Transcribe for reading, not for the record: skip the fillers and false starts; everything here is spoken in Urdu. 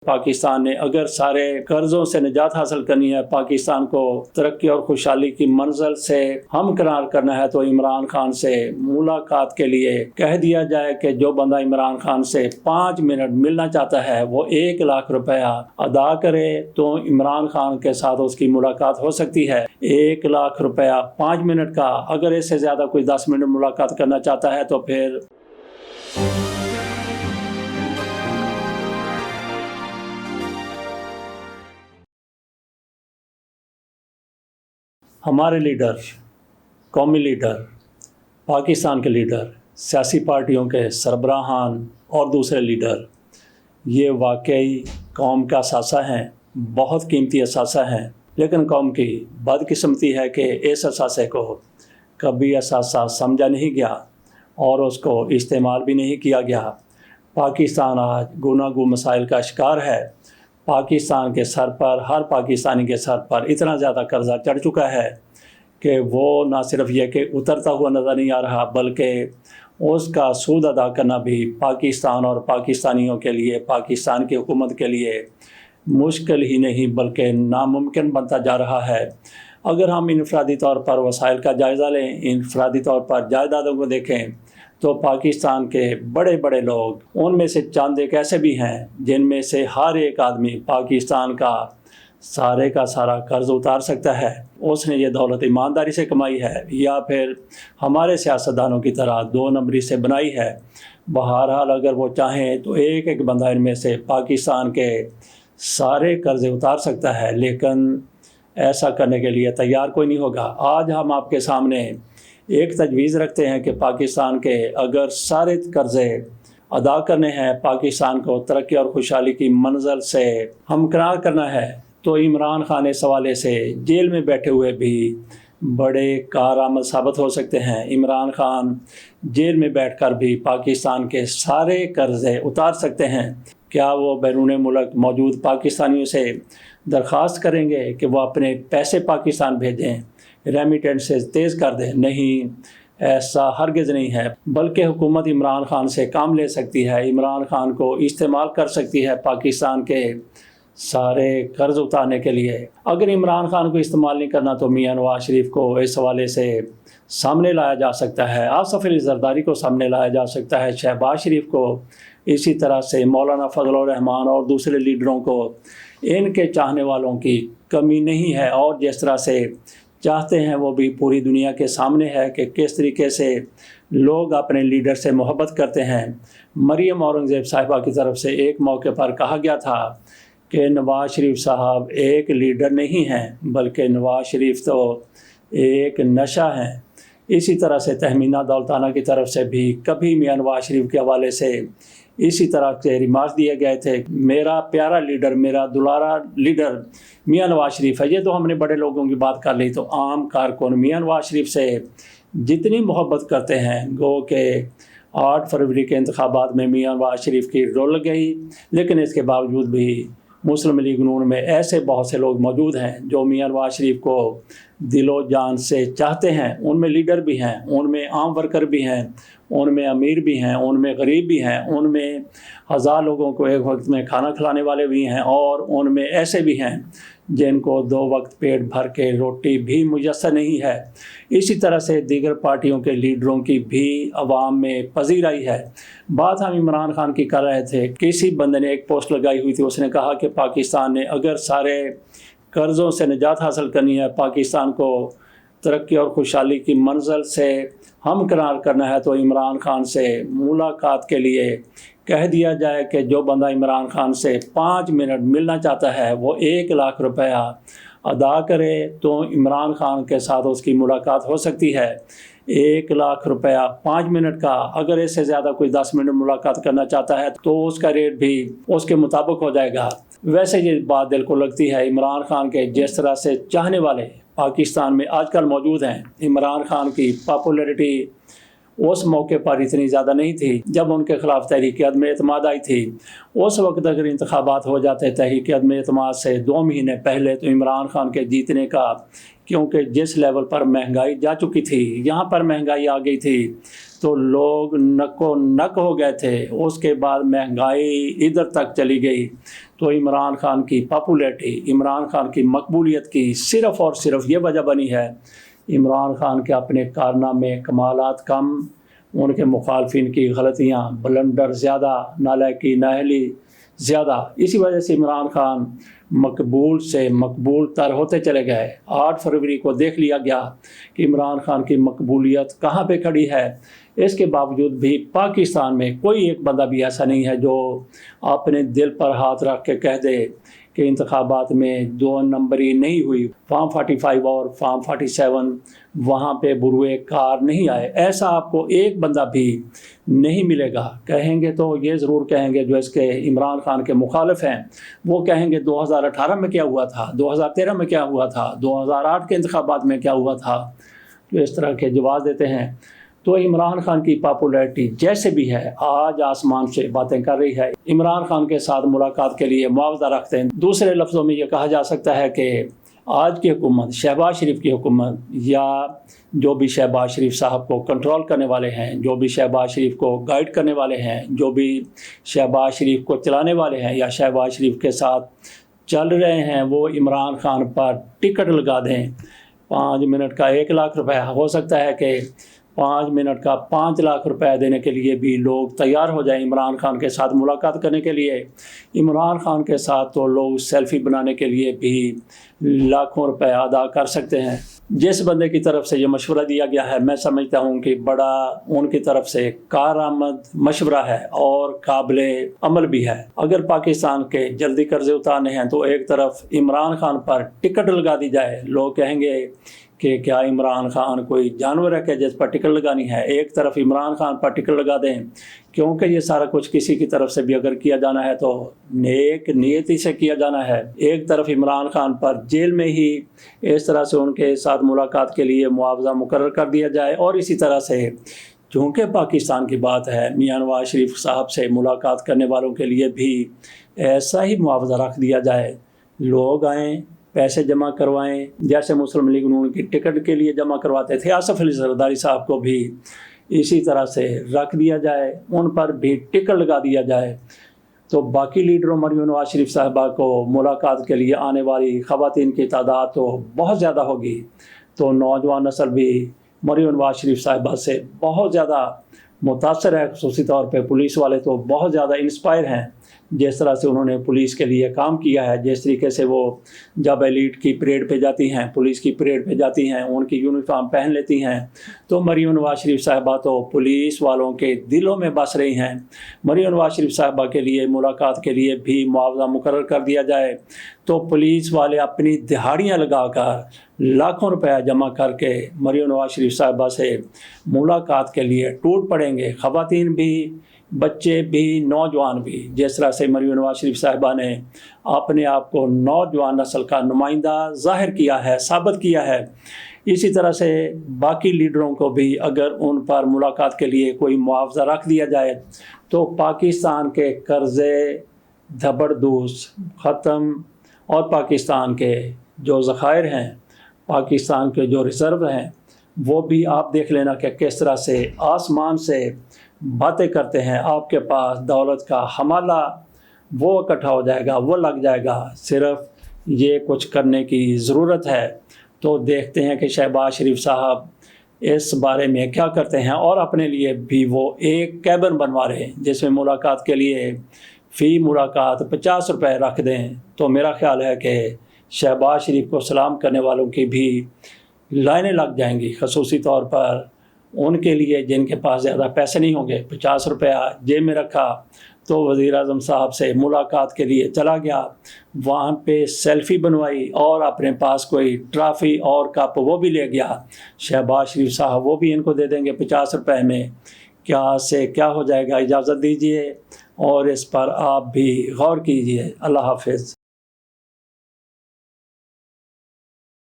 پاکستان نے اگر سارے قرضوں سے نجات حاصل کرنی ہے، پاکستان کو ترقی اور خوشحالی کی منزل سے ہمکنار کرنا ہے، تو عمران خان سے ملاقات کے لیے کہہ دیا جائے کہ جو بندہ عمران خان سے 5 منٹ ملنا چاہتا ہے وہ 1 لاکھ روپیہ ادا کرے تو عمران خان کے ساتھ اس کی ملاقات ہو سکتی ہے۔ 1 لاکھ روپیہ 5 منٹ کا، اگر اس سے زیادہ کوئی 10 منٹ ملاقات کرنا چاہتا ہے تو پھر ہمارے لیڈر، قومی لیڈر، پاکستان کے لیڈر، سیاسی پارٹیوں کے سربراہان اور دوسرے لیڈر، یہ واقعی قوم کا اثاثہ ہیں، بہت قیمتی اثاثہ ہیں، لیکن قوم کی بدقسمتی ہے کہ اس اثاثے کو کبھی اثاثہ سمجھا نہیں گیا اور اس کو استعمال بھی نہیں کیا گیا۔ پاکستان آج گناگو مسائل کا شکار ہے۔ پاکستان کے سر پر، ہر پاکستانی کے سر پر اتنا زیادہ قرضہ چڑھ چکا ہے کہ وہ نہ صرف یہ کہ اترتا ہوا نظر نہیں آ رہا، بلکہ اس کا سود ادا کرنا بھی پاکستان اور پاکستانیوں کے لیے، پاکستان کی حکومت کے لیے مشکل ہی نہیں بلکہ ناممکن بنتا جا رہا ہے۔ اگر ہم انفرادی طور پر وسائل کا جائزہ لیں، انفرادی طور پر جائیدادوں کو دیکھیں، تو پاکستان کے بڑے بڑے لوگ، ان میں سے چند ایک ایسے بھی ہیں جن میں سے ہر ایک آدمی پاکستان کا سارے کا سارا قرض اتار سکتا ہے۔ اس نے یہ دولت ایمانداری سے کمائی ہے یا پھر ہمارے سیاستدانوں کی طرح 2 نمبری سے بنائی ہے۔ بہرحال اگر وہ چاہیں تو ایک ایک بندہ ان میں سے پاکستان کے سارے قرض اتار سکتا ہے، لیکن ایسا کرنے کے لیے تیار کوئی نہیں ہوگا۔ آج ہم آپ کے سامنے ایک تجویز رکھتے ہیں کہ پاکستان کے اگر سارے قرضے ادا کرنے ہیں، پاکستان کو ترقی اور خوشحالی کی منزل سے ہمکنار کرنا ہے، تو عمران خان اس حوالے سے جیل میں بیٹھے ہوئے بھی بڑے کارآمد ثابت ہو سکتے ہیں۔ عمران خان جیل میں بیٹھ کر بھی پاکستان کے سارے قرضے اتار سکتے ہیں۔ کیا وہ بیرون ملک موجود پاکستانیوں سے درخواست کریں گے کہ وہ اپنے پیسے پاکستان بھیجیں، ریمیٹنسز تیز کر دیں؟ نہیں، ایسا ہرگز نہیں ہے، بلکہ حکومت عمران خان سے کام لے سکتی ہے، عمران خان کو استعمال کر سکتی ہے پاکستان کے سارے قرض اتارنے کے لیے۔ اگر عمران خان کو استعمال نہیں کرنا تو میاں نواز شریف کو اس حوالے سے سامنے لایا جا سکتا ہے، آصف علی زرداری کو سامنے لایا جا سکتا ہے، شہباز شریف کو، اسی طرح سے مولانا فضل الرحمان اور دوسرے لیڈروں کو۔ ان کے چاہنے والوں کی کمی نہیں ہے، اور جس طرح سے چاہتے ہیں وہ بھی پوری دنیا کے سامنے ہے کہ کس طریقے سے لوگ اپنے لیڈر سے محبت کرتے ہیں۔ مریم اورنگزیب صاحبہ کی طرف سے ایک موقع پر کہا گیا تھا کہ نواز شریف صاحب ایک لیڈر نہیں ہیں بلکہ نواز شریف تو ایک نشہ ہیں۔ اسی طرح سے تہمینہ دولتانہ کی طرف سے بھی کبھی میاں نواز شریف کے حوالے سے اسی طرح کے ریمارکس دیے گئے تھے، میرا پیارا لیڈر، میرا دلارا لیڈر میاں نواز شریف ہے۔ یہ تو ہم نے بڑے لوگوں کی بات کر لی، تو عام کارکن میاں نواز شریف سے جتنی محبت کرتے ہیں، گو کہ 8 فروری کے انتخابات میں میاں نواز شریف کی رول گئی، لیکن اس کے باوجود بھی مسلم لیگ نون میں ایسے بہت سے لوگ موجود ہیں جو میاں نواز شریف کو دل و جان سے چاہتے ہیں۔ ان میں لیڈر بھی ہیں، ان میں عام ورکر بھی ہیں، ان میں امیر بھی ہیں، ان میں غریب بھی ہیں، ان میں 1000 لوگوں کو ایک وقت میں کھانا کھلانے والے بھی ہیں، اور ان میں ایسے بھی ہیں جن کو 2 وقت پیٹ بھر کے روٹی بھی میسر نہیں ہے۔ اسی طرح سے دیگر پارٹیوں کے لیڈروں کی بھی عوام میں پذیرائی ہے۔ بات ہم عمران خان کی کر رہے تھے، کسی بندے نے ایک پوسٹ لگائی ہوئی تھی، اس نے کہا کہ پاکستان نے اگر سارے قرضوں سے نجات حاصل کرنی ہے، پاکستان کو ترقی اور خوشحالی کی منزل سے ہمکنار کرنا ہے، تو عمران خان سے ملاقات کے لیے کہہ دیا جائے کہ جو بندہ عمران خان سے 5 منٹ ملنا چاہتا ہے وہ 1 لاکھ روپیہ ادا کرے تو عمران خان کے ساتھ اس کی ملاقات ہو سکتی ہے۔ 1 لاکھ روپیہ 5 منٹ کا، اگر اس سے زیادہ کوئی 10 منٹ ملاقات کرنا چاہتا ہے تو اس کا ریٹ بھی اس کے مطابق ہو جائے گا۔ ویسے یہ بات دل کو لگتی ہے، عمران خان کے جس طرح سے چاہنے والے پاکستان میں آج کل موجود ہیں، عمران خان کی پاپولیرٹی اس موقع پر اتنی زیادہ نہیں تھی جب ان کے خلاف تحریک عدم اعتماد آئی تھی۔ اس وقت اگر انتخابات ہو جاتے تحریک عدم اعتماد سے 2 مہینے پہلے تو عمران خان کے جیتنے کا، کیونکہ جس لیول پر مہنگائی جا چکی تھی، یہاں پر مہنگائی آ گئی تھی تو لوگ نکو نک ہو گئے تھے۔ اس کے بعد مہنگائی ادھر تک چلی گئی تو عمران خان کی پاپولیٹی، عمران خان کی مقبولیت کی صرف اور صرف یہ وجہ بنی ہے عمران خان کے اپنے کارنامے، کمالات کم، ان کے مخالفین کی غلطیاں، بلنڈر زیادہ، نالائکی، نااہلی زیادہ۔ اسی وجہ سے عمران خان مقبول سے مقبول تر ہوتے چلے گئے۔ 8 فروری کو دیکھ لیا گیا کہ عمران خان کی مقبولیت کہاں پہ کھڑی ہے۔ اس کے باوجود بھی پاکستان میں کوئی ایک بندہ بھی ایسا نہیں ہے جو اپنے دل پر ہاتھ رکھ کے کہہ دے کہ انتخابات میں 2 نمبری نہیں ہوئی، فارم 45 اور فارم 47 وہاں پہ بروئے کار نہیں آئے۔ ایسا آپ کو ایک بندہ بھی نہیں ملے گا۔ کہیں گے تو یہ ضرور کہیں گے جو اس کے عمران خان کے مخالف ہیں، وہ کہیں گے 2018 میں کیا ہوا تھا، 2013 میں کیا ہوا تھا، 2008 کے انتخابات میں کیا ہوا تھا، تو اس طرح کے جواز دیتے ہیں۔ تو عمران خان کی پاپولیرٹی جیسے بھی ہے آج آسمان سے باتیں کر رہی ہے۔ عمران خان کے ساتھ ملاقات کے لیے معاوضہ رکھتے ہیں۔ دوسرے لفظوں میں یہ کہا جا سکتا ہے کہ آج کی حکومت، شہباز شریف کی حکومت، یا جو بھی شہباز شریف صاحب کو کنٹرول کرنے والے ہیں، جو بھی شہباز شریف کو گائیڈ کرنے والے ہیں، جو بھی شہباز شریف کو چلانے والے ہیں یا شہباز شریف کے ساتھ چل رہے ہیں، وہ عمران خان پر ٹکٹ لگا دیں۔ 5 منٹ کا 1 لاکھ روپے، ہو سکتا ہے کہ 5 منٹ کا 5 لاکھ روپے دینے کے لیے بھی لوگ تیار ہو جائیں عمران خان کے ساتھ ملاقات کرنے کے لیے۔ عمران خان کے ساتھ تو لوگ سیلفی بنانے کے لیے بھی لاکھوں روپے ادا کر سکتے ہیں۔ جس بندے کی طرف سے یہ مشورہ دیا گیا ہے، میں سمجھتا ہوں کہ بڑا ان کی طرف سے کارآمد مشورہ ہے اور قابل عمل بھی ہے۔ اگر پاکستان کے جلدی قرضے اتارنے ہیں تو ایک طرف عمران خان پر ٹکٹ لگا دی جائے۔ لوگ کہیں گے کہ کیا عمران خان کوئی جانور ہے کہ جس پر ٹکٹ لگانی ہے؟ ایک طرف عمران خان پر ٹکٹ لگا دیں، کیونکہ یہ سارا کچھ کسی کی طرف سے بھی اگر کیا جانا ہے تو نیک نیتی سے کیا جانا ہے۔ ایک طرف عمران خان پر جیل میں ہی اس طرح سے ان کے ساتھ ملاقات کے لیے معاوضہ مقرر کر دیا جائے، اور اسی طرح سے چونکہ پاکستان کی بات ہے، میاں نواز شریف صاحب سے ملاقات کرنے والوں کے لیے بھی ایسا ہی معاوضہ رکھ دیا جائے۔ لوگ آئیں، پیسے جمع کروائیں، جیسے مسلم لیگ نون کی ٹکٹ کے لیے جمع کرواتے تھے۔ آصف علی زرداری صاحب کو بھی اسی طرح سے رکھ دیا جائے، ان پر بھی ٹکٹ لگا دیا جائے، تو باقی لیڈروں مریم نواز شریف صاحبہ کو ملاقات کے لیے آنے والی خواتین کی تعداد تو بہت زیادہ ہوگی، تو نوجوان نسل بھی مریم نواز شریف صاحبہ سے بہت زیادہ متاثر ہے۔ خصوصی طور پہ پولیس والے تو بہت زیادہ انسپائر ہیں، جس طرح سے انہوں نے پولیس کے لیے کام کیا ہے، جس طریقے سے وہ جب ایلیٹ کی پریڈ پہ جاتی ہیں، پولیس کی پریڈ پہ جاتی ہیں، ان کی یونیفارم پہن لیتی ہیں، تو مریم نواز شریف صاحبہ تو پولیس والوں کے دلوں میں بس رہی ہیں۔ مریم نواز شریف صاحبہ کے لیے ملاقات کے لیے بھی معاوضہ مقرر کر دیا جائے تو پولیس والے اپنی دہاڑیاں لگا کر لاکھوں روپے جمع کر کے مریم نواز شریف صاحبہ سے ملاقات کے لیے ٹوٹ پڑیں گے۔ خواتین بھی، بچے بھی، نوجوان بھی، جس طرح سے مریم نواز شریف صاحبہ نے اپنے آپ کو نوجوان نسل کا نمائندہ ظاہر کیا ہے، ثابت کیا ہے، اسی طرح سے باقی لیڈروں کو بھی اگر ان پر ملاقات کے لیے کوئی معاوضہ رکھ دیا جائے تو پاکستان کے قرضے زبردوز ختم، اور پاکستان کے جو ذخائر ہیں، پاکستان کے جو ریزرو ہیں، وہ بھی آپ دیکھ لینا کہ کس طرح سے آسمان سے باتیں کرتے ہیں۔ آپ کے پاس دولت کا حمالہ وہ اکٹھا ہو جائے گا، وہ لگ جائے گا، صرف یہ کچھ کرنے کی ضرورت ہے۔ تو دیکھتے ہیں کہ شہباز شریف صاحب اس بارے میں کیا کرتے ہیں، اور اپنے لیے بھی وہ ایک کیبن بنوا رہے ہیں جس میں ملاقات کے لیے فی ملاقات 50 روپے رکھ دیں، تو میرا خیال ہے کہ شہباز شریف کو سلام کرنے والوں کی بھی لائنیں لگ جائیں گی، خصوصی طور پر ان کے لیے جن کے پاس زیادہ پیسے نہیں ہوں گے۔ 50 روپیہ جیب میں رکھا تو وزیر اعظم صاحب سے ملاقات کے لیے چلا گیا، وہاں پہ سیلفی بنوائی اور اپنے پاس کوئی ٹرافی اور کپ وہ بھی لے گیا۔ شہباز شریف صاحب وہ بھی ان کو دے دیں گے 50 روپے میں، کیا سے کیا ہو جائے گا۔ اجازت دیجیے اور اس پر آپ بھی غور کیجیے۔ اللہ حافظ۔